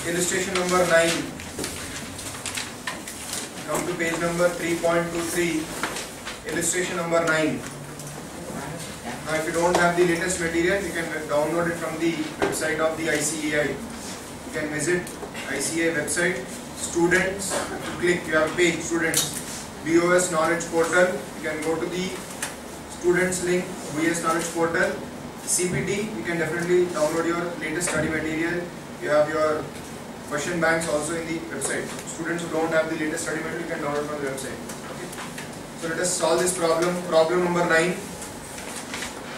illustration number 9. Come to page number 3.23, illustration number 9. Now if you don't have the latest material, you can download it from the website of the ICAI. You can visit ICAI website, students, click, you have page, students, BOS knowledge portal. You can go to the students link, BOS knowledge portal. CPT, you can definitely download your latest study material. You have your question banks also in the website. Students who don't have the latest study material, you can download from the website. Okay. So let us solve this problem. Problem number 9.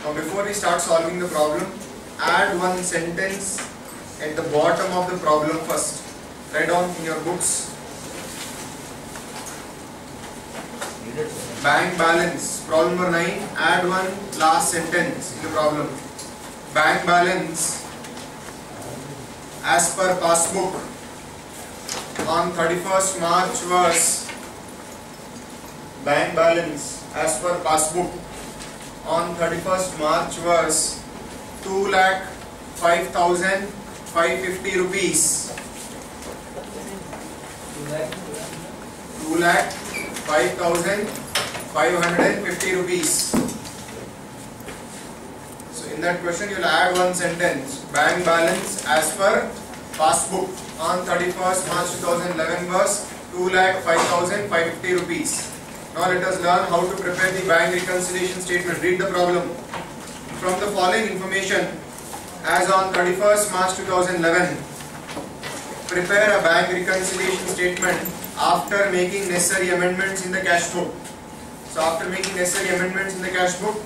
Now before we start solving the problem, add one sentence at the bottom of the problem first. Write down in your books. Bank balance. Problem number 9. Add one last sentence in the problem. Bank balance as per passbook on 31st March was bank balance as per passbook on 31st March was 2,05,550 rupees. 2,05,550 rupees. So in that question you will add one sentence. Bank balance as per passbook on 31st March 2011 was 2,05,550 rupees. Now let us learn how to prepare the bank reconciliation statement. Read the problem. From the following information, as on 31st March 2011, prepare a bank reconciliation statement after making necessary amendments in the cash book. So after making necessary amendments in the cash book,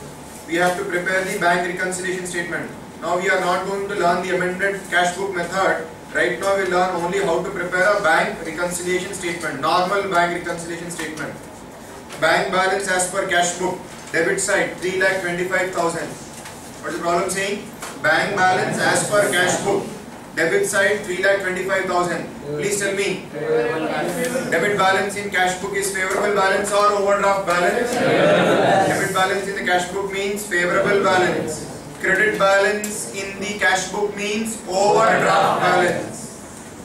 we have to prepare the bank reconciliation statement. Now we are not going to learn the amended cash book method. Right now we learn only how to prepare a bank reconciliation statement, normal bank reconciliation statement. Bank balance as per cash book, debit side 3,25,000. What is the problem saying? Bank balance as per cash book, debit side 3,25,000. Please tell me, debit balance in cash book is favorable balance or overdraft balance? Debit balance in the cash book means favorable balance. Credit balance in the cash book means overdraft balance.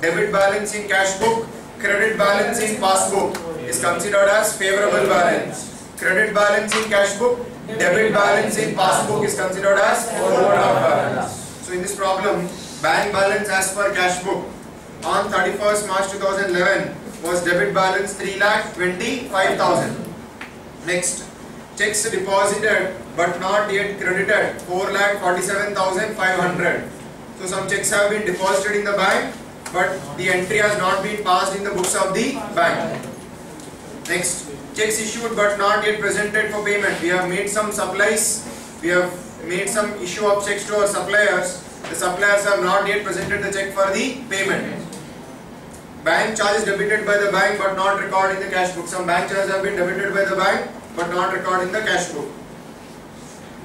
Debit balance in cash book, credit balance in passbook is considered as favorable balance. Credit balance in cash book, debit balance in passbook is considered as overdraft balance. So in this problem, bank balance as per cash book on 31st March 2011 was debit balance 3,25,000. Next, checks deposited but not yet credited 4,47,500. So some checks have been deposited in the bank, but the entry has not been passed in the books of the bank. Next, checks issued but not yet presented for payment. We have made some supplies. We have made some issue of checks to our suppliers. The suppliers have not yet presented the check for the payment. Bank charges debited by the bank but not recorded in the cash book. Some bank charges have been debited by the bank but not recorded in the cash book.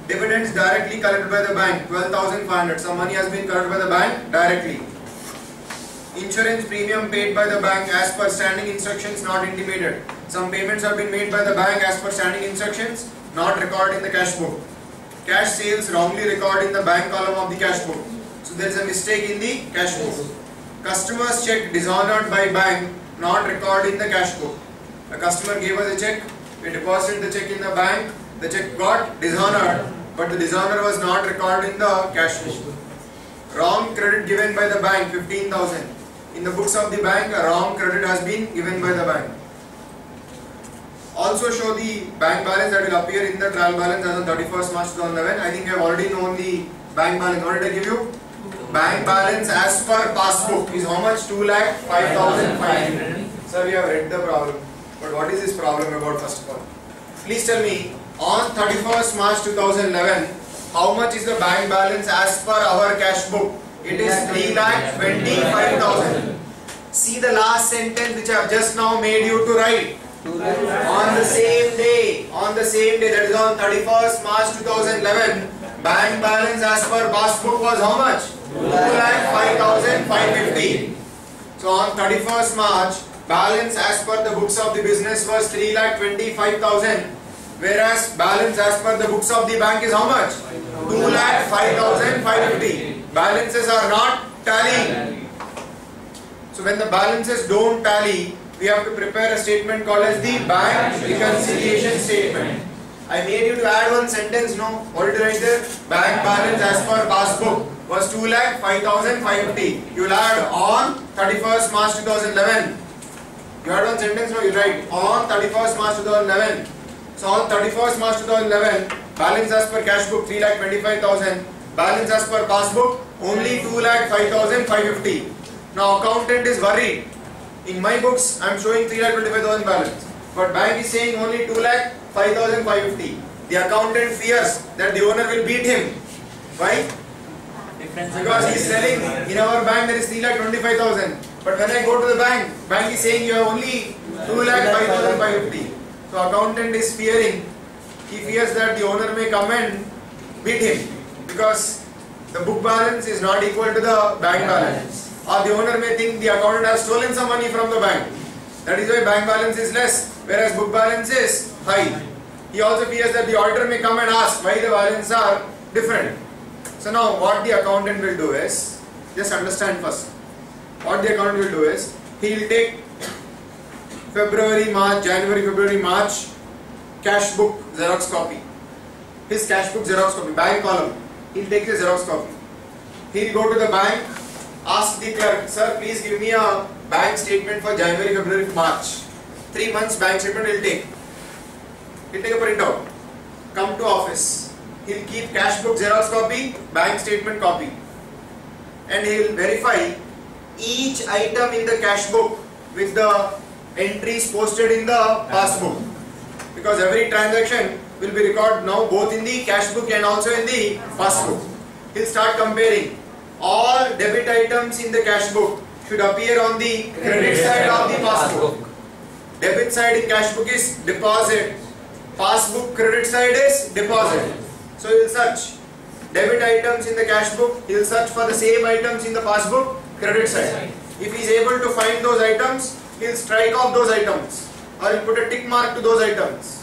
Dividends directly collected by the bank 12,500. Some money has been collected by the bank directly. Insurance premium paid by the bank as per standing instructions not intimated. Some payments have been made by the bank as per standing instructions not recorded in the cash book. Cash sales wrongly recorded in the bank column of the cash book. So there is a mistake in the cash book. Customer's check dishonored by bank not recorded in the cash book. A customer gave us a check, we deposited the check in the bank, the check got dishonored, but the dishonor was not recorded in the cash book. Wrong credit given by the bank 15,000. In the books of the bank, a wrong credit has been given by the bank. Also show the bank balance that will appear in the trial balance as on 31st March 2011. I think you have already known the bank balance. What did I give you? Bank balance as per passbook is how much? 2,05,500. Sir, we have read the problem. But what is this problem about first of all? Please tell me, on 31st March 2011, how much is the bank balance as per our cash book? It is 3,25,000. See the last sentence which I have just now made you to write. On the same day, that is on 31st March 2011, bank balance as per passbook was how much? 2,05,550. So on 31st March, balance as per the books of the business was 3,25,000, whereas balance as per the books of the bank is how much? 2,05,550. Balances are not tallying. So when the balances don't tally, we have to prepare a statement called as the bank reconciliation statement. I made you to add one sentence, no? What did you write there? Bank balance as per passbook was 2,05,550. You will add on 31st March 2011. You add one sentence, no? You write on 31st March 2011. So on 31st March 2011, balance as per cash book 3,25,000. Balance as per passbook only 2,05,550. Now accountant is worried. In my books, I am showing 3,25,000 balance, but bank is saying only 2,05,550. The accountant fears that the owner will beat him. Why? Because he is selling in our bank there is 3,25,000. But when I go to the bank is saying you have only 2,05,550. So accountant is fearing. He fears that the owner may come and beat him because the book balance is not equal to the bank balance. Or the owner may think the accountant has stolen some money from the bank. That is why bank balance is less, whereas book balance is high. He also fears that the auditor may come and ask why the balance are different. So now what the accountant will do is, just understand first. What the accountant will do is, he will take February, March, January, February, March cash book Xerox copy. His cash book Xerox copy, bank column. He will take the Xerox copy. He will go to the bank, ask the clerk, sir, please give me a bank statement for January, February, March. 3 months bank statement he will take. He will take a printout. Come to office. He will keep cash book Xerox copy, bank statement copy. And he will verify each item in the cash book with the entries posted in the passbook. Because every transaction will be recorded now both in the cash book and also in the passbook. He will start comparing. All debit items in the cash book should appear on the credit side of the passbook. Debit side in cash book is deposit. Passbook credit side is deposit. So he will search debit items in the cash book. He will search for the same items in the passbook credit side. If he is able to find those items, he will strike off those items or he will put a tick mark to those items.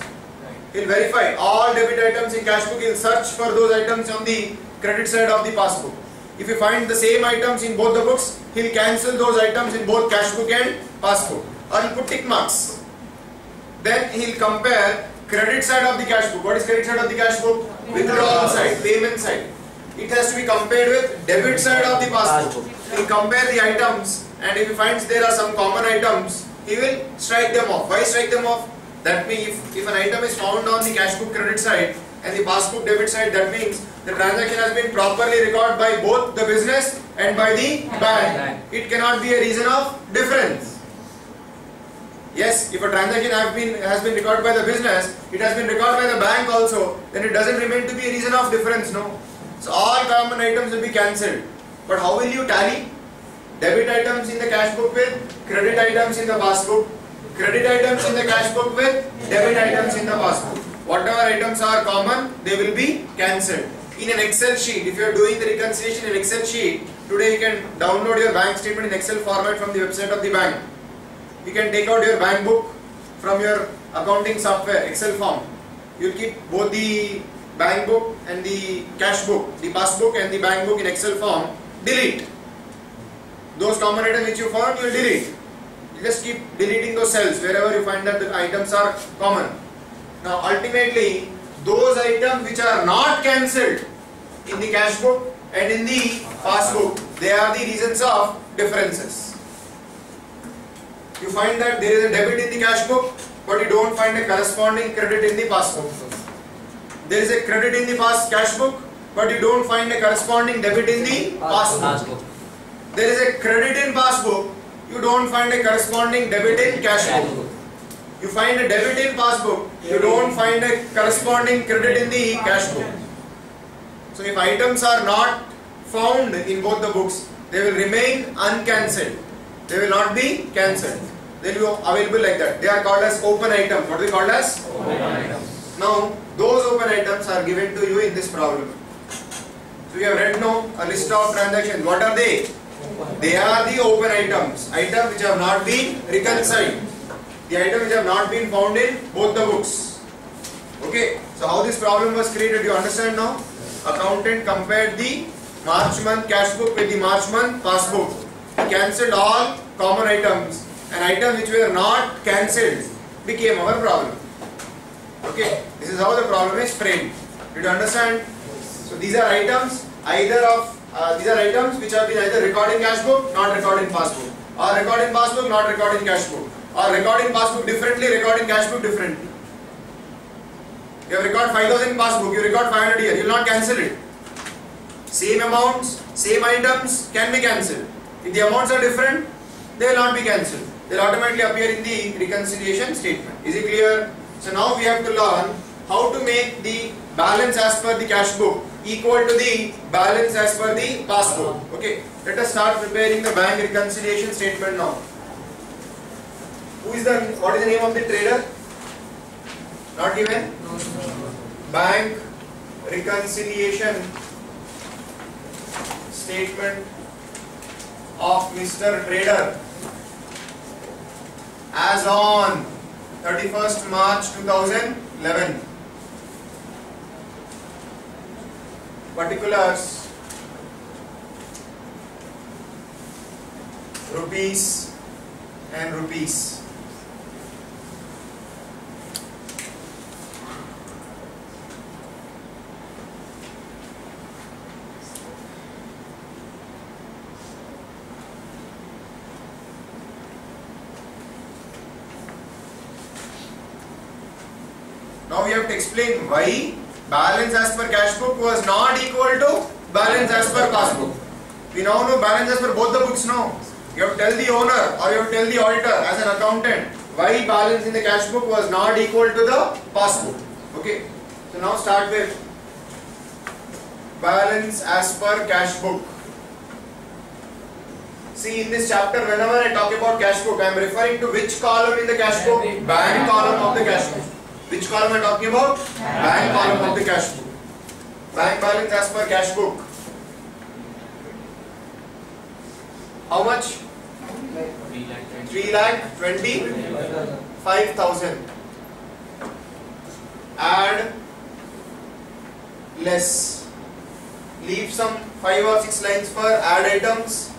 He will verify all debit items in cash book. He will search for those items on the credit side of the passbook. If you find the same items in both the books, he will cancel those items in both cash book and passbook, or he will put tick marks. Then he will compare credit side of the cash book. What is credit side of the cash book? Withdrawal side, payment side. It has to be compared with debit side of the passbook. He will compare the items, and if he finds there are some common items, he will strike them off. Why strike them off? That means if an item is found on the cash book credit side and the passbook debit side, that means the transaction has been properly recorded by both the business and by the bank. It cannot be a reason of difference. Yes, if a transaction has been recorded by the business, it has been recorded by the bank also, then it doesn't remain to be a reason of difference, no. So all common items will be cancelled. But how will you tally? Debit items in the cash book with credit items in the passbook, credit items in the cash book with debit items in the passbook. Whatever items are common, they will be cancelled. In an Excel sheet, if you are doing the reconciliation in Excel sheet, today you can download your bank statement in Excel format from the website of the bank. You can take out your bank book from your accounting software, Excel form. You will keep both the bank book and the cash book, the passbook and the bank book in Excel form. Delete. Those common items which you found, you will delete. You just keep deleting those cells wherever you find that the items are common. Now ultimately, those items which are not cancelled in the cash book and in the passbook, they are the reasons of differences. You find that there is a debit in the cash book, but you don't find a corresponding credit in the passbook. There is a credit in the cash book, but you don't find a corresponding debit in the passbook. There is a credit in passbook, you don't find a corresponding debit in cash book. You find a debit in passbook, you don't find a corresponding credit in the cash book. So if items are not found in both the books, they will remain uncancelled. They will not be cancelled. They will be available like that. They are called as open items. What are they called as? Open items. Now, those open items are given to you in this problem. So you have read now a list of transactions. What are they? They are the open items. Items which have not been reconciled. The items which have not been found in both the books. Okay. So how this problem was created, you understand now? Accountant compared the March month cash book with the March month passbook. cancelled all common items, and items which were not cancelled became our problem. Okay, this is how the problem is framed. Did you understand? So these are items which have been either recorded in cash book, not recorded in passbook, or recorded in passbook, not recorded in cash book, or recorded in passbook differently, recorded in cash book differently. You have recorded 5,000 in passbook, you record 500 here, you will not cancel it. Same amounts, same items can be cancelled. If the amounts are different, they will not be cancelled. They will automatically appear in the reconciliation statement. Is it clear? So now we have to learn how to make the balance as per the cash book equal to the balance as per the passbook. Okay, let us start preparing the bank reconciliation statement now. What is the name of the trader? Not given? Bank reconciliation statement of Mr. Trader as on 31st March 2011. Particulars: rupees and rupees. Now we have to explain why balance as per cash book was not equal to balance as per passbook. We now know balance as per both the books now. You have to tell the owner or you have to tell the auditor as an accountant why balance in the cash book was not equal to the passbook. Okay. So now start with balance as per cash book. See, in this chapter, whenever I talk about cash book, I am referring to which column in the cash book? Bank column of the cash book. Which column am I talking about? Bank column of the cash book. Bank balance as per cash book. How much? 3,25,000. Add less. Leave some 5 or 6 lines for add items.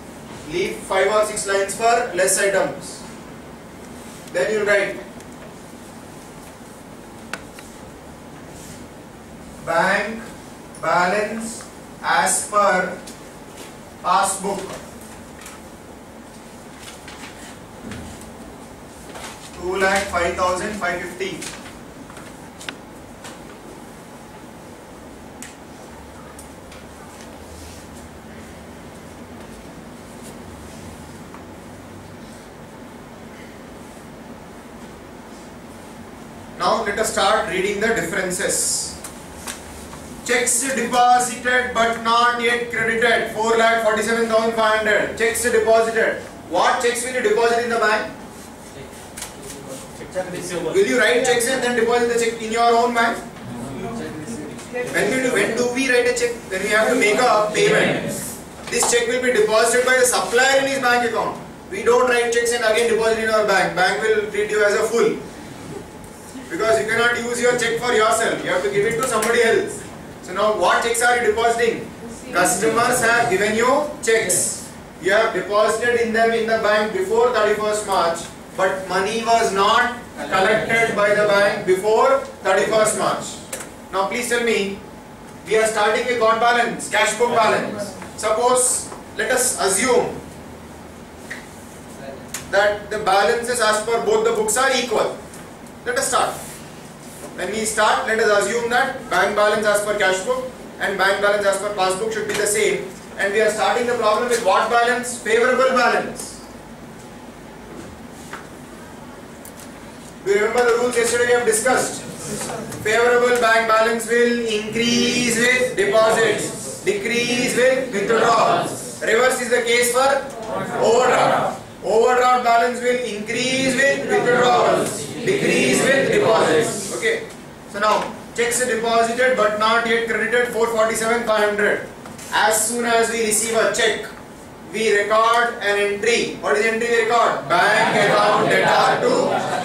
Leave 5 or 6 lines for less items. Then you write bank balance as per passbook 2,05,550. Now let us start reading the differences. Checks deposited but not yet credited 4,47,500. Checks deposited. What checks will you deposit in the bank? Will you write checks and then deposit the check in your own bank? When do we write a check? When we have to make a payment. This check will be deposited by the supplier in his bank account. We don't write checks and again deposit in our bank. Bank will treat you as a fool. Because you cannot use your check for yourself. You have to give it to somebody else. So now what checks are you depositing? Customers have given you checks. You have deposited in them in the bank before 31st March, but money was not collected by the bank before 31st March. Now please tell me, we are starting with what balance? Cash book balance. Suppose, let us assume that the balances as per both the books are equal. Let us start. When we start, let us assume that bank balance as per cash book and bank balance as per passbook should be the same. And we are starting the problem with what balance? Favorable balance. Do you remember the rules yesterday we have discussed? Favorable bank balance will increase with deposits, decrease with withdrawals. Reverse is the case for overdraft. Overdraft balance will increase with withdrawals, decrease with deposits. Okay. So now, checks deposited but not yet credited 447,500. As soon as we receive a check, we record an entry. What is the entry we record? Bank account debtor to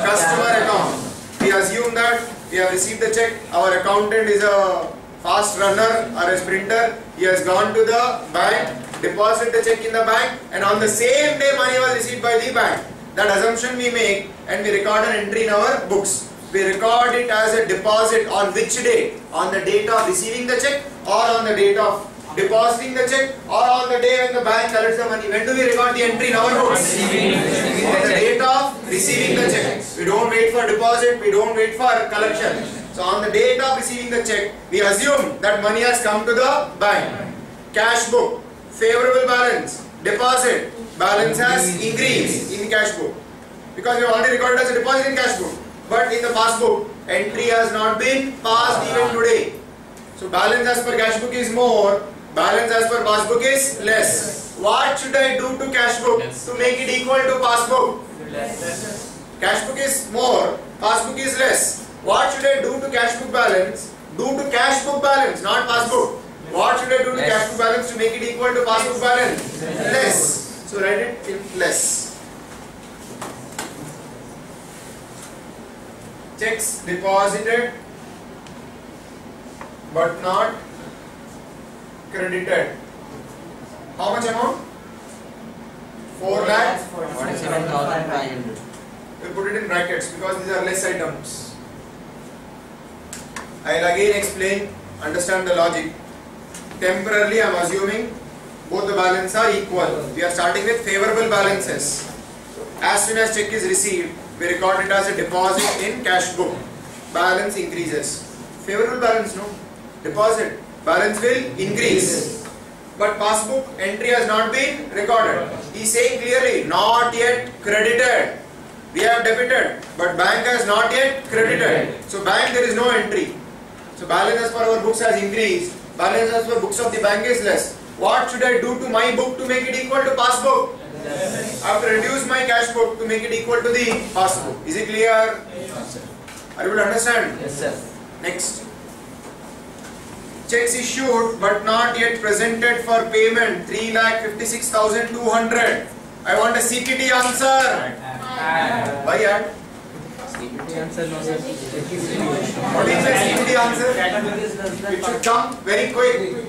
customer account. We assume that we have received the check. Our accountant is a fast runner or a sprinter. He has gone to the bank, deposited the check in the bank, and on the same day money was received by the bank. That assumption we make, and we record an entry in our books. We record it as a deposit on which date? On the date of receiving the check, or on the date of depositing the check, or on the day when the bank collects the money. When do we record the entry in our books? On the date of receiving the check. We don't wait for deposit, we don't wait for collection. So on the date of receiving the check, we assume that money has come to the bank. Cash book, favorable balance, deposit, balance has increased in the cash book. Because we have already recorded as a deposit in cash book. But in the passbook, entry has not been passed even today. So balance as per cash book is more, balance as per passbook is less. What should I do to cash book to make it equal to passbook? Cash book is more, passbook is less. What should I do to cash book balance? Do to cash book balance, not passbook. What should I do to cash book balance to make it equal to passbook balance? Less. So write it in less. Checks deposited but not credited. How much amount? 4 lakh 47,500. We put it in brackets because these are less items. I will again explain, understand the logic. Temporarily I am assuming both the balances are equal. We are starting with favorable balances. As soon as check is received, we record it as a deposit in cash book. Balance increases. Favorable balance, no? Deposit. Balance will increase. But passbook entry has not been recorded. He is saying clearly, not yet credited. We have debited, but bank has not yet credited. So bank there is no entry. So balance as per our books has increased. Balance as per books of the bank is less. What should I do to my book to make it equal to passbook? I have to reduce my cash book to make it equal to the passbook. Is it clear? Are you able to understand? Yes, sir. Next. Checks issued but not yet presented for payment 3,56,200. I want a CPT answer. Why add? CPT answer, no, sir. What is the CPT answer? It should come very quick.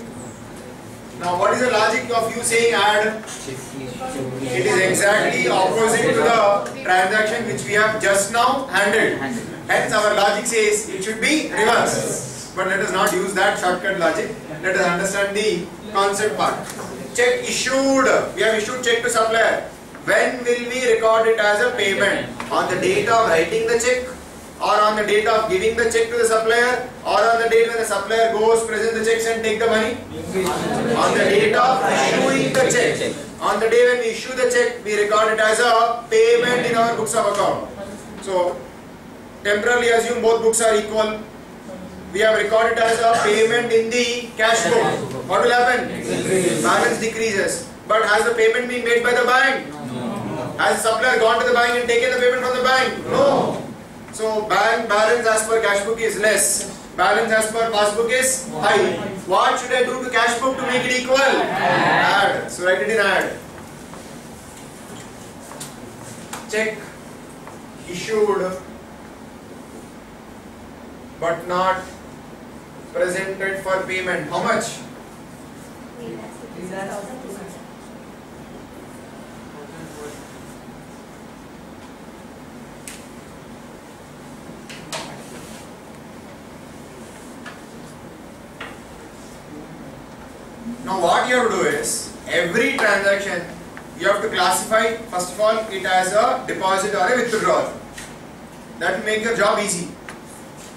Now what is the logic of you saying add? It is exactly opposite to the transaction which we have just now handled. Hence our logic says it should be reversed. But let us not use that shortcut logic. Let us understand the concept part. Check issued. We have issued check to supplier. When will we record it as a payment? On the date of writing the check, or on the date of giving the check to the supplier, or on the date when the supplier goes, present the checks and take the money? On the date of issuing the check. On the day when we issue the check, we record it as a payment in our books of account. So, temporarily assume both books are equal. We have recorded as a payment in the cash book. What will happen? Balance decreases. But has the payment been made by the bank? Has the supplier gone to the bank and taken the payment from the bank? No. So bank balance as per cash book is less. Balance as per passbook is high. What should I do to cash book to make it equal? Add. So write it in add. Check issued but not presented for payment. How much? 3,200. Now what you have to do is, every transaction you have to classify first of all it as a deposit or a withdrawal. That will make your job easy.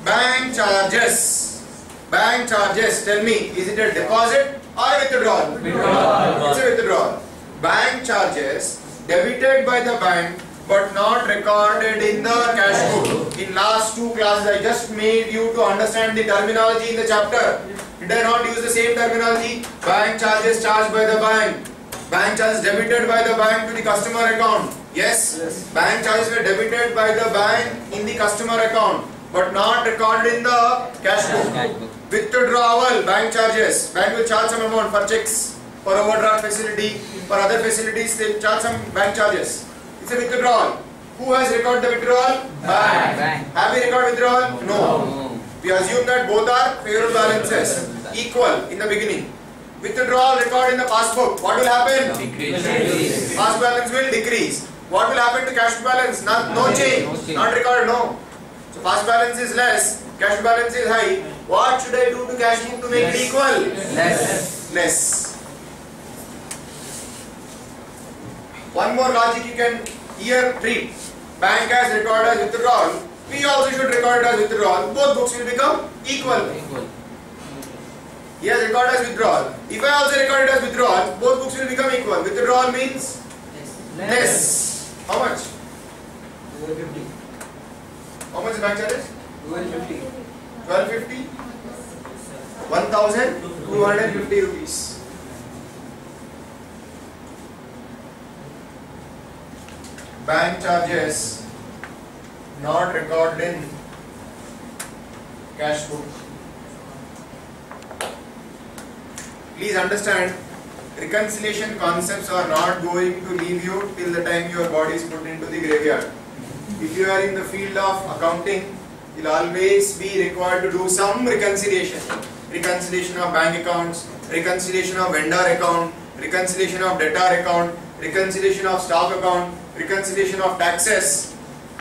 Bank charges. Bank charges, tell me, is it a deposit or a withdrawal? Withdrawal. It's a withdrawal. Bank charges debited by the bank but not recorded in the cash book. In last two classes I just made you to understand the terminology in the chapter. Did I not use the same terminology? Bank charges charged by the bank. Bank charges debited by the bank to the customer account. Yes? Bank charges were debited by the bank in the customer account but not recorded in the cash book. Withdrawal, bank charges. Bank will charge some amount for checks, for overdraft facility, for other facilities they will charge some bank charges. It's a withdrawal. Who has recorded the withdrawal? Bank. Have we recorded withdrawal? No. We assume that both are favorable balances, equal in the beginning. Withdrawal record in the passbook. What will happen? Decrease. Past balance will decrease. What will happen to cash balance? No change. Not recorded, no. So past balance is less, cash balance is high. What should I do to cash book to make it equal? Less. One more logic you can here treat. Bank has recorded as withdrawal. We also should record it as withdrawal. Both books will become equal. He has recorded as withdrawal. If I also record it as withdrawal, both books will become equal. Withdrawal means less. How much? 1250. How much is bank charges? 1250. 1250? 1250 rupees. Bank charges not recorded in cash book. Please understand, reconciliation concepts are not going to leave you till the time your body is put into the graveyard. If you are in the field of accounting, you will always be required to do some reconciliation. Reconciliation of bank accounts, reconciliation of vendor account, reconciliation of debtor account, reconciliation of stock account, reconciliation of taxes.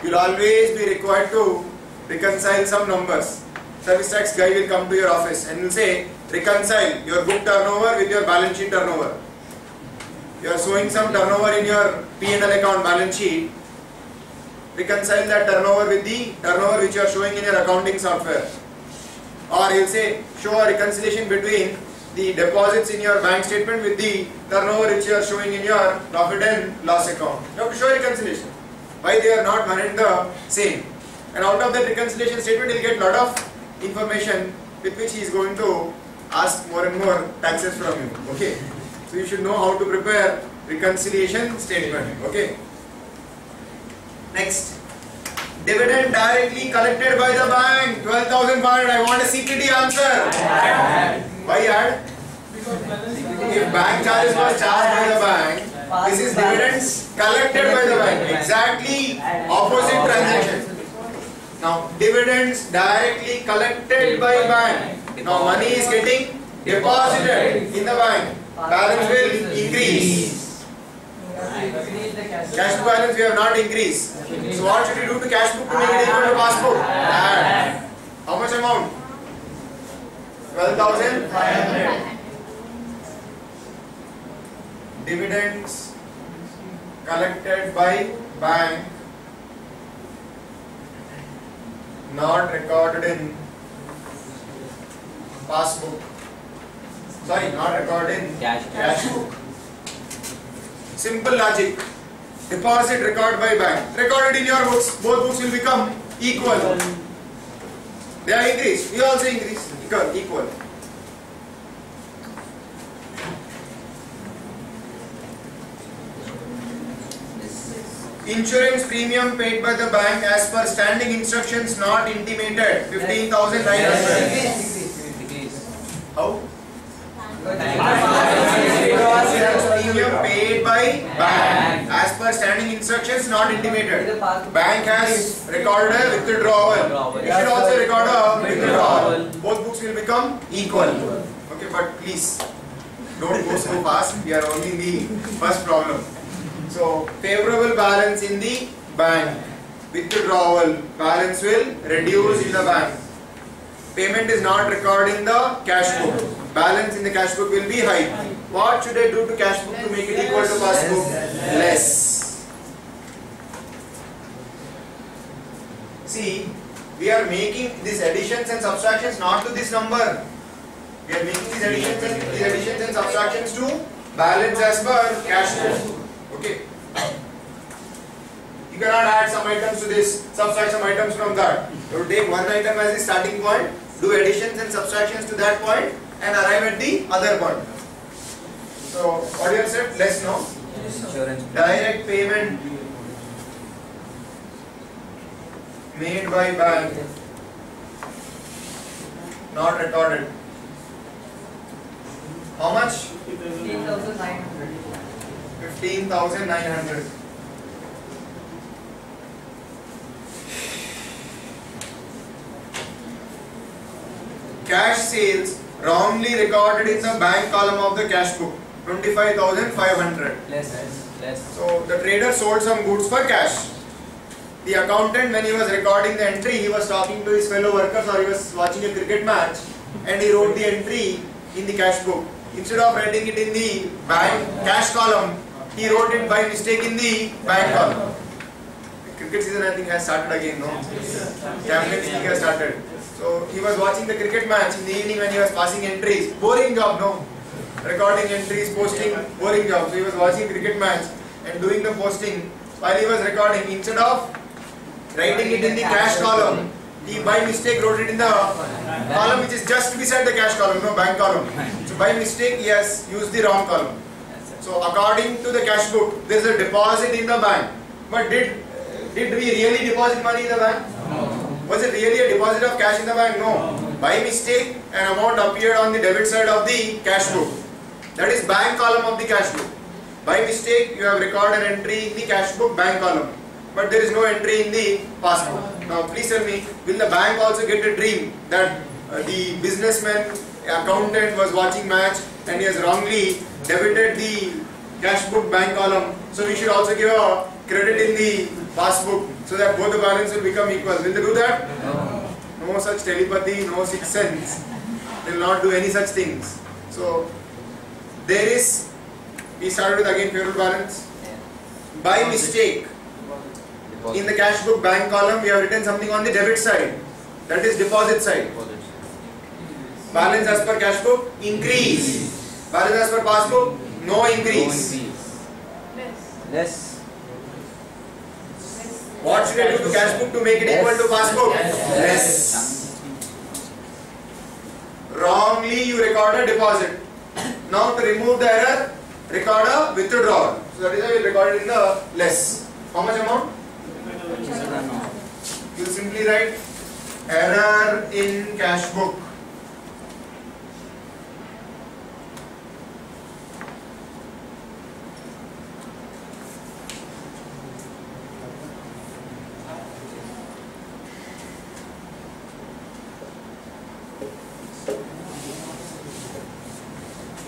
You will always be required to reconcile some numbers. Service tax guy will come to your office and will say, reconcile your book turnover with your balance sheet turnover. You are showing some turnover in your P&L account balance sheet. Reconcile that turnover with the turnover which you are showing in your accounting software. Or he will say, show a reconciliation between the deposits in your bank statement with the turnover which you are showing in your profit and loss account. You have to show reconciliation. Why they are not one and the same. And out of that reconciliation statement, he will get lot of information with which he is going to ask more and more taxes from you. Okay. So you should know how to prepare reconciliation statement. Okay. Next. Dividend directly collected by the bank. 12,500. I want a CPT answer. Why add? If bank charges was charged by the bank, this is dividends collected by the bank. Exactly opposite transaction. Now dividends directly collected by bank. Now money is getting deposited in the bank. Balance will increase. Cash book balance we have not increased. So what should we do to cash book to make it equal to passbook? Add. How much amount? 12,500. Dividends collected by bank not recorded in passbook. Sorry, not recorded in cash book. Simple logic. Deposit recorded by bank. Recorded in your books. Both books will become equal. They are increased. We also increase. Equal. Insurance premium paid by the bank as per standing instructions not intimated. 15,900. How? Premium paid by bank as per standing instructions not intimated. Bank has recorded a withdrawal. You should also record a withdrawal. Both books will become equal. Okay, but please don't go so fast. We are only in the first problem. So favorable balance in the bank. Withdrawal balance will reduce in the bank. Payment is not recorded in the cash book. Balance in the cash book will be high. What should I do to cash book to make it equal to passbook? Less. See, we are making these additions and subtractions not to this number. We are making these additions and subtractions to balance as per cash book. Okay. You cannot add some items to this, subtract some items from that. You will take one item as the starting point, do additions and subtractions to that point, and arrive at the other point. So, what you have said? Less, no? Direct payment made by bank, not recorded. How much? 15,900. 15,900. Cash sales wrongly recorded in the bank column of the cash book, 25,500. Less. So the trader sold some goods for cash. The accountant, when he was recording the entry, he was talking to his fellow workers or he was watching a cricket match and he wrote the entry in the cash book. Instead of writing it in the bank cash column, he wrote it by mistake in the bank column. The cricket season I think has started again, no? Champions League has started. So he was watching the cricket match in the evening when he was passing entries. Boring job, no? Recording entries, posting, boring job. So he was watching cricket match and doing the posting while he was recording. Instead of writing it in the cash column, he by mistake wrote it in the column which is just beside the cash column, no bank column. So by mistake he has used the wrong column. So according to the cash book, there is a deposit in the bank. But did we really deposit money in the bank? No. Was it really a deposit of cash in the bank? No. By mistake, an amount appeared on the debit side of the cash book. That is bank column of the cash book. By mistake, you have recorded an entry in the cash book bank column, but there is no entry in the passbook. Now, please tell me, will the bank also get a dream that the businessman, accountant was watching match and he has wrongly debited the cash book bank column, so we should also give a credit in the passbook so that both the balance will become equal. Will they do that? No. No such telepathy, no sixth sense. They will not do any such things. So, there is, we started with again favorable balance. By mistake, in the cash book bank column, we have written something on the debit side. That is deposit side. Balance as per cash book, increase. Balance as per passbook, no increase. Less. What should I do to cash book to make it equal to passbook? Less. Wrongly you record a deposit. Now to remove the error, record a withdrawal. So that is why we record it in the less. How much amount? You simply write error in cash book.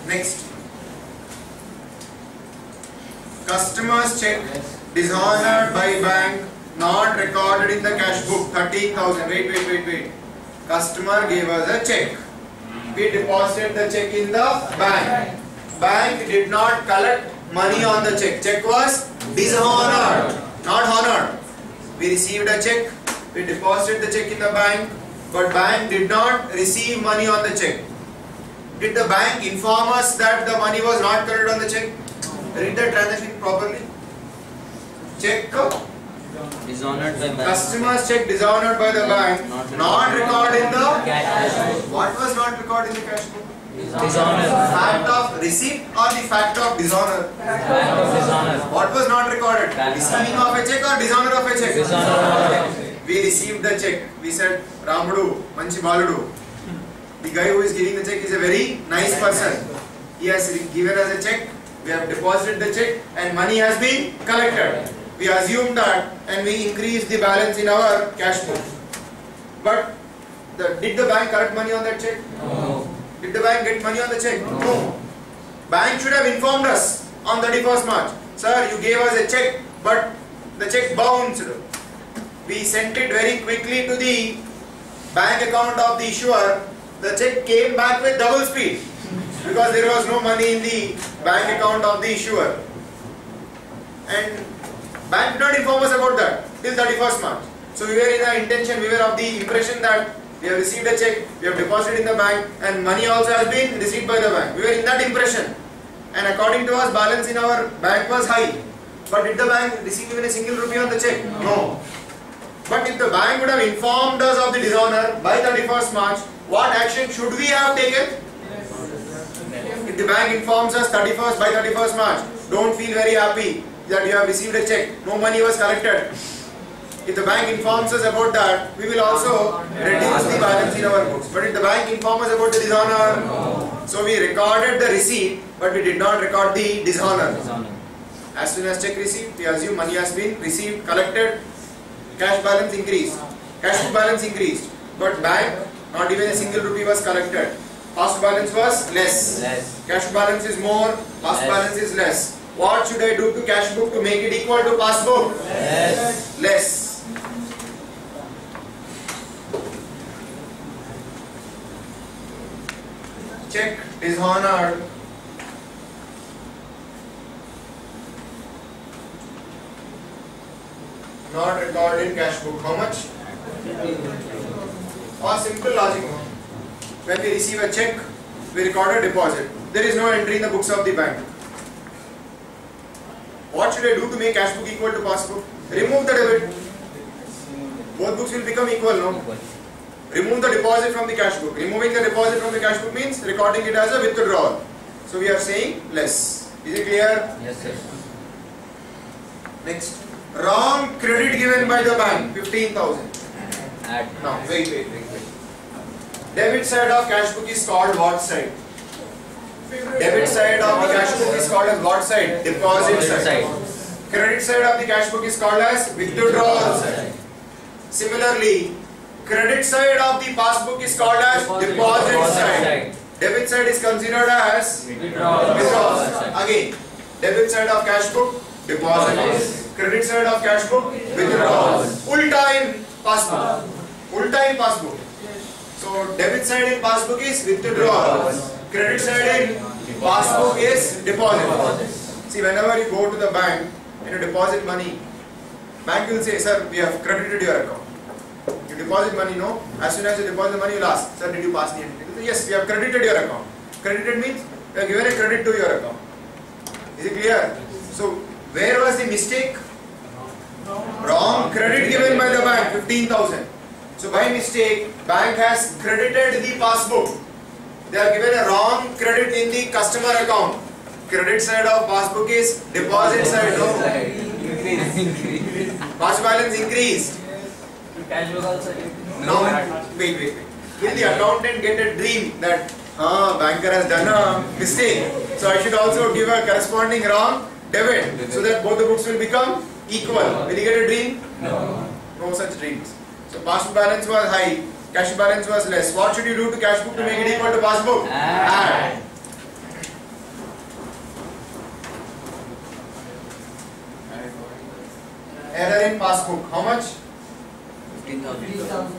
Next, customer's check dishonored by bank, not recorded in the cash book, 13,000. Wait. Customer gave us a check. We deposited the check in the bank. Bank did not collect money on the check. Check was dishonored, not honored. We received a check. We deposited the check in the bank, but bank did not receive money on the check. Did the bank inform us that the money was not credited on the check? Read the transaction properly. Check. Dishonored by bank. Customer's check dishonored by the bank. Not recorded in the Cash. What was not recorded in the cash book? Dishonor. Fact of receipt or the fact of dishonor? Dishonor. What was not recorded? Receiving of a check or dishonor of a check? Dishonor. We received the check. We said, Ramudu, Manchi Baludu. The guy who is giving the check is a very nice person. He has given us a check, we have deposited the check and money has been collected. We assume that and we increase the balance in our cash book. But did the bank collect money on that check? No. Did the bank get money on the check? No. Bank should have informed us on 31st March. Sir, you gave us a check but the check bounced. We sent it very quickly to the bank account of the issuer. The check came back with double speed because there was no money in the bank account of the issuer. And bank did not inform us about that till 31st March. So we were in the intention, we were of the impression that we have received a check, we have deposited in the bank and money also has been received by the bank. We were in that impression. And according to us, balance in our bank was high. But did the bank receive even a single rupee on the check? No. But if the bank would have informed us of the dishonor by 31st March, what action should we have taken? If the bank informs us by 31st March, don't feel very happy that you have received a check, no money was collected. If the bank informs us about that, we will also reduce the balance in our books. But if the bank informs us about the dishonor, so we recorded the receipt, but we did not record the dishonor. As soon as check received, we assume money has been received, collected, cash balance increased, cash book balance increased, but bank, not even a single rupee was collected. Past balance was less. Less. Cash balance is more, past Less. balance is less. What should I do to cash book to make it equal to past book? Less. Less. Check dishonored. Not recorded in cash book. How much? Or simple logic. When we receive a check, we record a deposit. There is no entry in the books of the bank. What should I do to make cash book equal to past book? Remove the debit. Both books will become equal, no? Remove the deposit from the cash book. Removing the deposit from the cash book means recording it as a withdrawal. So we are saying less. Is it clear? Yes, sir. Next. Wrong credit given by the bank, 15,000. Add. Now, wait. Debit side of cash book is called what side? Debit side of the cash book is called as what side? Deposit side. Credit side of the cash book is called as withdrawal side. Similarly, credit side of the passbook is called as deposit side. Debit side is considered as withdrawal side. Again, debit side of cash book, deposit. Credit side of cash book, withdrawal. Ulta in passbook. Ulta in passbook. So debit side in passbook is withdrawal. Credit side in passbook is deposit. See, whenever you go to the bank and you deposit money, bank will say, sir, we have credited your account. You deposit money, no? As soon as you deposit the money, you will ask, sir, did you pass the entry? Say, yes, we have credited your account. Credited means we have given a credit to your account. Is it clear? So, where was the mistake? Wrong credit given by the bank, 15,000. So, by mistake, bank has credited the passbook. They have given a wrong credit in the customer account. Credit side of passbook is deposit side. No? Past balance increased. Cash book also. No, wait. Will the accountant get a dream that banker has done a mistake? So I should also give a corresponding wrong debit so that both the books will become equal. Will he get a dream? No. No such dreams. So past balance was high, cash balance was less. What should you do to cash book to make it equal to passbook? Add. Error in passbook. How much? 15,000.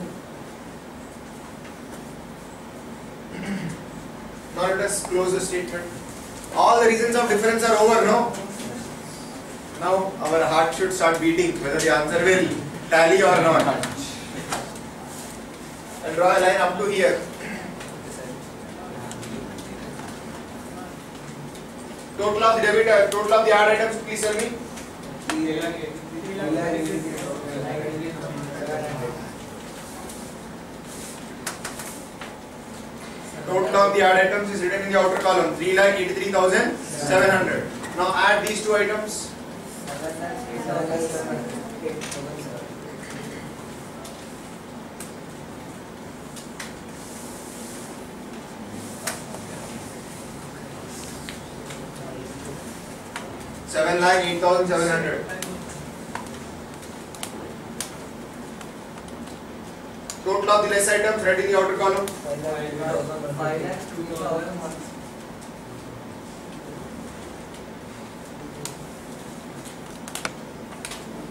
Now let us close the statement. All the reasons of difference are over, no? Now our heart should start beating whether the answer will tally or not. I'll draw a line up to here. Total of the debit, total of the add items, please tell me. Total of the add items is written in the outer column, 3,83,700. Now add these two items. Seven lakh 8,700. Total of the less items right in the outer column. 5 lakhs 2,000.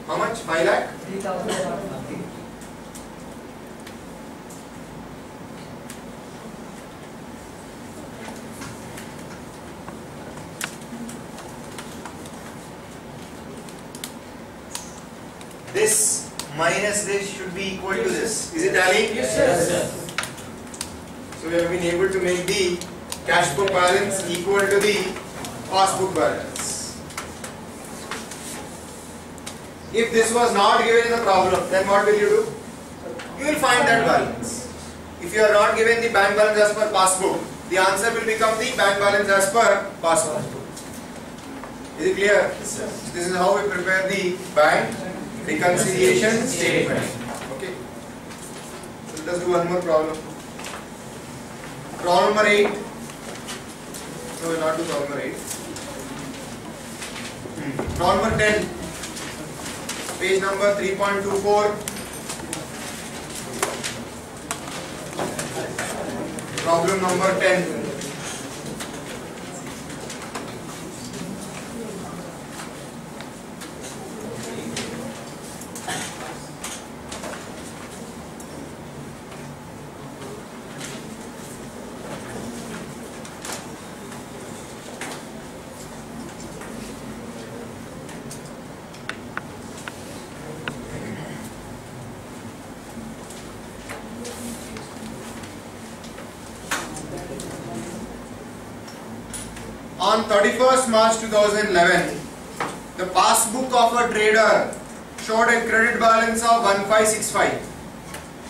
How much? 5 lakh? 3,000. This minus this should be equal to this. Is it tallying? Yes, sir. So we have been able to make the cash book balance equal to the passbook balance. If this was not given in the problem, then what will you do? You will find that balance. If you are not given the bank balance as per passbook, the answer will become the bank balance as per passbook. Is it clear? Yes, sir. This is how we prepare the bank reconciliation statement. Okay. So let us do one more problem. Problem number 8. No, we will not do problem number 8. Problem number 10. Page number 3.24. Problem number 10. On 31st March 2011, the passbook of a trader showed a credit balance of 1565.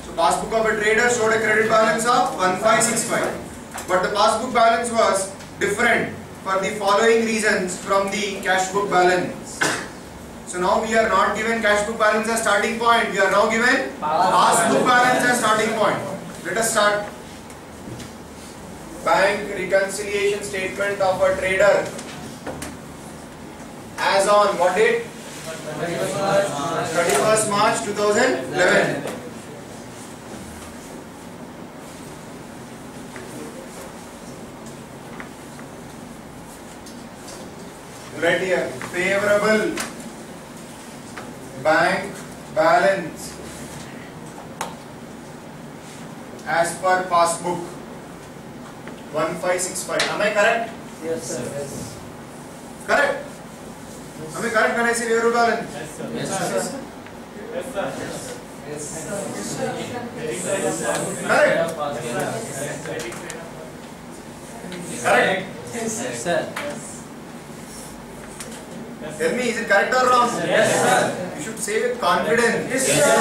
So passbook of a trader showed a credit balance of 1565. But the passbook balance was different for the following reasons from the cash book balance. So now we are not given cash book balance as starting point, we are now given passbook balance as starting point. Let us start. Bank reconciliation statement of a trader as on what date? 31st March 2011. Right here, favorable bank balance as per passbook 1565. Am I correct? Yes, sir. Yes. Correct? Am I correct when I say favorable balance? Yes, sir. Correct? Correct? Yes, sir. Tell me, is it correct or wrong? Yes, sir. You should say with confidence. Yes, sir.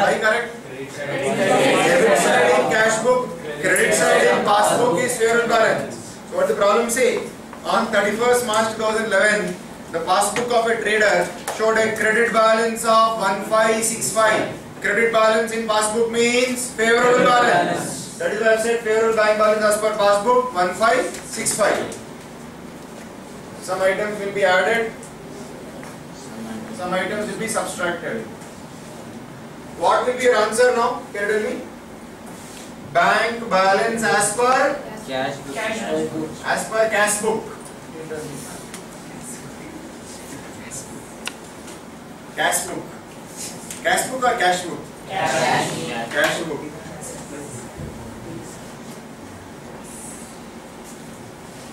Why correct? Debit side in cash book, credit side in passbook is favorable balance. So what the problem say? On 31st March 2011, the passbook of a trader showed a credit balance of 1565. Credit balance in passbook means favorable balance. That is why I have said favorable bank balance as per passbook 1565. Some items will be added, some items will be subtracted. What will be your answer now? Can you tell me? Bank balance as per Cash book. cash book. Cash book. Cash book or cash book? Cash book.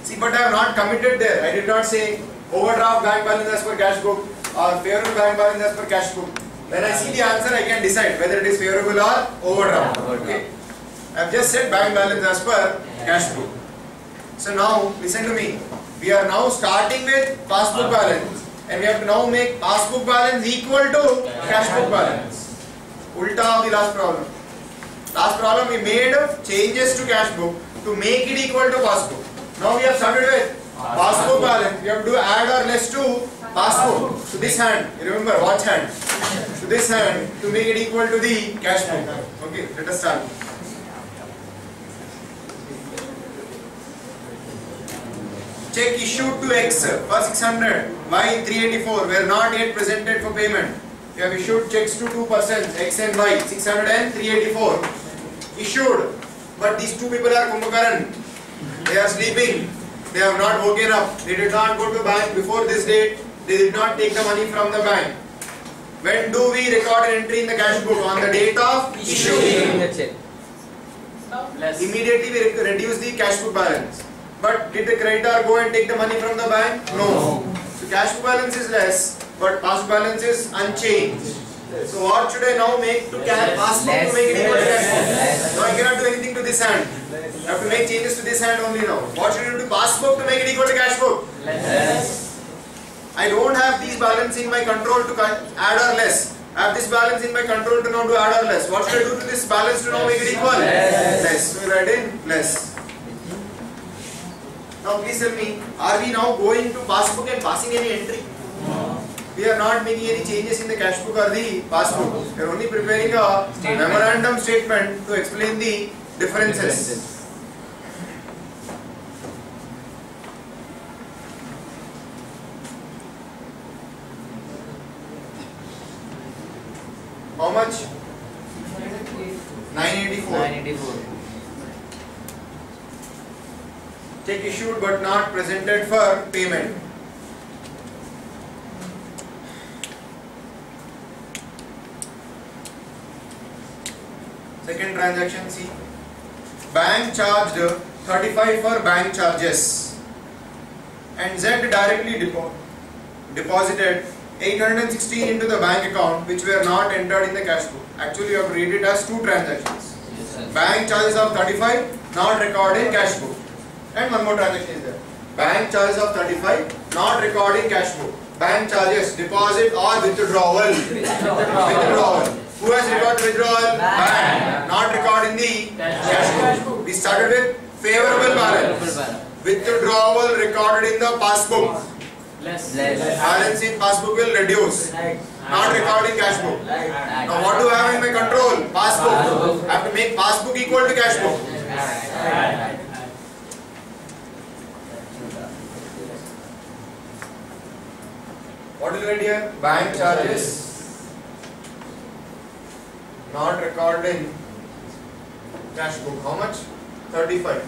See, but I have not committed there. I did not say overdraft bank balance as per cash book or favorable bank balance as per cash book. When I see the answer, I can decide whether it is favorable or overdraft. Okay. I have just said bank balance as per cash book. So now, listen to me. We are now starting with passbook balance, and we have to now make passbook balance equal to cash book balance. Ulta of the last problem. Last problem we made changes to cash book to make it equal to passbook. Now we have started with passbook balance. We have to add or less to passbook. To this hand, you remember, watch hand. To this hand to make it equal to the cash book. Okay, let us start. Check issued to X for 600, Y 384 were not yet presented for payment. We have issued checks to two persons, X and Y, 600 and 384. Issued, but these two people are Kumbhakaran. They are sleeping. They have not woken up. They did not go to bank before this date. They did not take the money from the bank. When do we record an entry in the cash book? On the date of issuing. Immediately we reduce the cash book balance. But did the creditor go and take the money from the bank? No. So cash book balance is less, but pass balance is unchanged. So what should I now make to pass book to make it equal to cash book? Now I cannot do anything to this hand. I have to make changes to this hand only now. What should I do to pass book to make it equal to cash book? Less. I don't have these balance in my control to add or less. I have this balance in my control to now do add or less. What should I do to this balance to now make it equal? Less. So we write in less. Now please tell me, are we now going to passbook and passing any entry? No. We are not making any changes in the cash book or the passbook. We are only preparing a memorandum statement to explain the differences. How much? 984. 984. check issued but not presented for payment. Second transaction, see, bank charged 35 for bank charges and Z directly deposited 816 into the bank account which were not entered in the cash book. Actually you have to read it as two transactions. Bank charges of 35 not recorded in cash book, and one more transaction is there. Bank charges of 35 not recorded in cash book. Bank charges deposit or withdrawal. Withdrawal. Who has recorded withdrawal? Bank. Not recorded in the cash book. We started with favorable balance. Withdrawal recorded in the passbook. Balance in passbook will reduce. Not recording cash book. Now what do I have in my control? Passbook. I have to make passbook equal to cash book. What will you write here? Bank charges not recorded in cash book. How much? 35.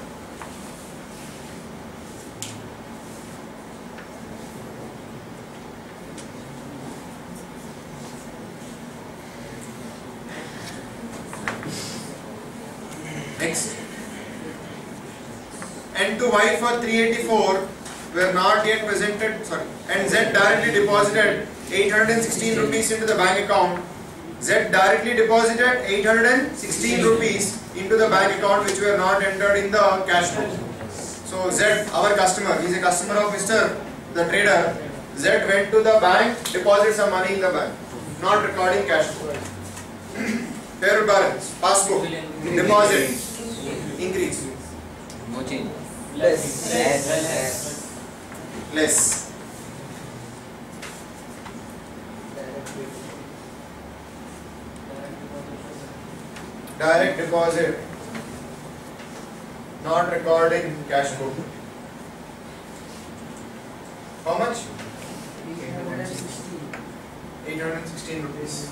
Next, N to Y for 384 were not yet presented, and Z directly deposited 816 rupees into the bank account. Z directly deposited 816 rupees into the bank account which were not entered in the cash book. So Z, our customer, he is a customer of Mr. the trader. Z went to the bank, deposited some money in the bank, not recording cash book. Fair balance, passbook, deposit, increase. Less. Direct deposit not recorded in cash book. How much? 816 rupees.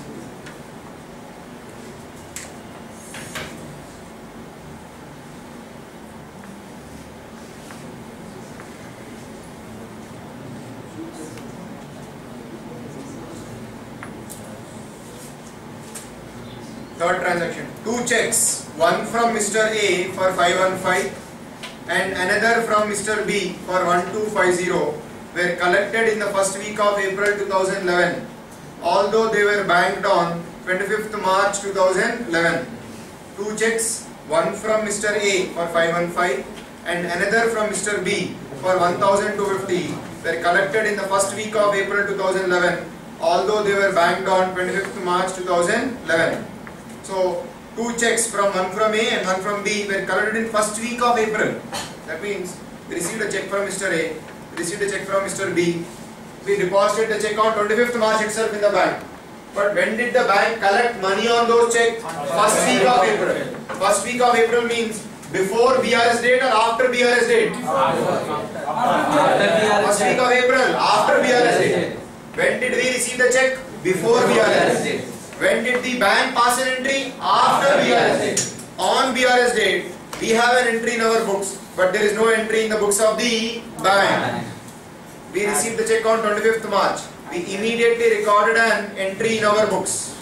Third transaction, two checks, one from Mr. A for 515 and another from Mr. B for 1250 were collected in the first week of April 2011, although they were banked on 25th March 2011. Two checks, one from Mr. A for 515 and another from Mr. B for 1250 were collected in the first week of April 2011, although they were banked on 25th March 2011. So, two checks, from one from A and one from B were collected in first week of April. That means we received a check from Mr. A, we received a check from Mr. B, we deposited the check on 25th March itself in the bank. But when did the bank collect money on those checks? First week of April. First week of April means before BRS date or after BRS date? First week of April, after BRS date. When did we receive the check? Before BRS date. When did the bank pass an entry? After BRS date. On BRS date, we have an entry in our books, but there is no entry in the books of the bank. We received the check on 25th March. We immediately recorded an entry in our books.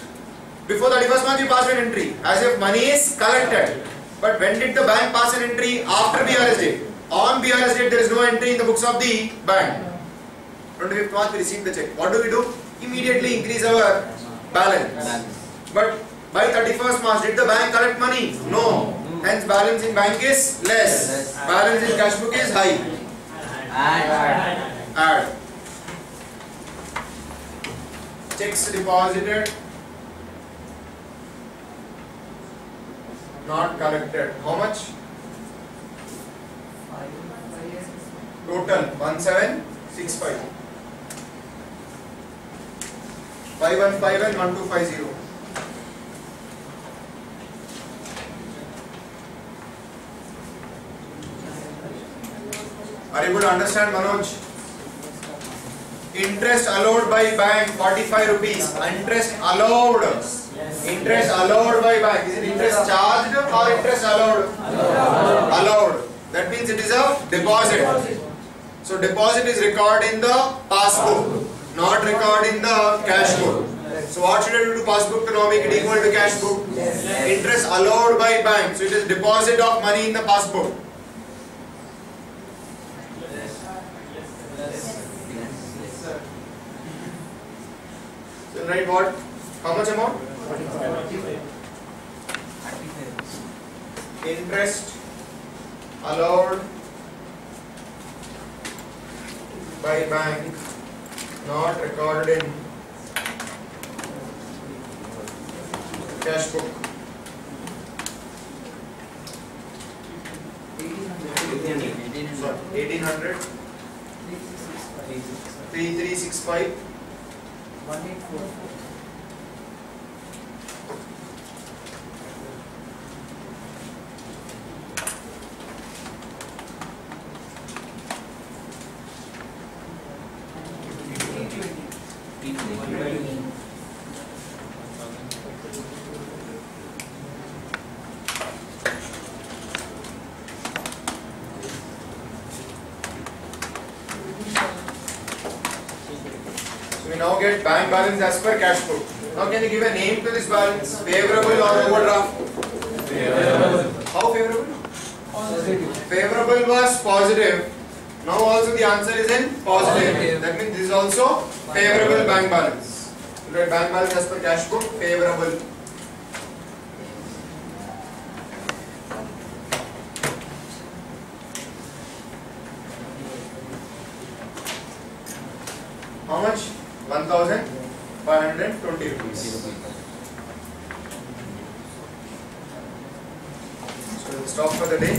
Before 31st March, we passed an entry as if money is collected. But when did the bank pass an entry? After BRS date. On BRS date, there is no entry in the books of the bank. 25th March, we received the check. What do? Immediately increase our balance. But by 31st March, did the bank collect money? No. Hence balance in bank is less. Balance in cash book is high. Add. Checks deposited not collected. How much? Total 1765. 515 and 1250. Are you able to understand, Manoj? Interest allowed by bank 45 rupees. Interest allowed. Interest allowed by bank. Is it interest charged or interest allowed? Allowed. That means it is a deposit. So deposit is recorded in the passbook, not recorded in the cash book. So what should I do to passbook to now make it equal to cash book? Interest allowed by bank. So it is deposit of money in the passbook. So write what? How much amount? Interest allowed by bank, not recorded in cash book. 1800 3365 1844. So we now get bank balance as per cash book. Now can you give a name to this balance? Favorable or overdraft? Favorable. How favorable? Positive. Favorable was positive. Now also the answer is in positive. That means this is also favorable bank balance. So write bank balance as per cash book, favorable. How much? 1,520 rupees. So we'll stop for the day.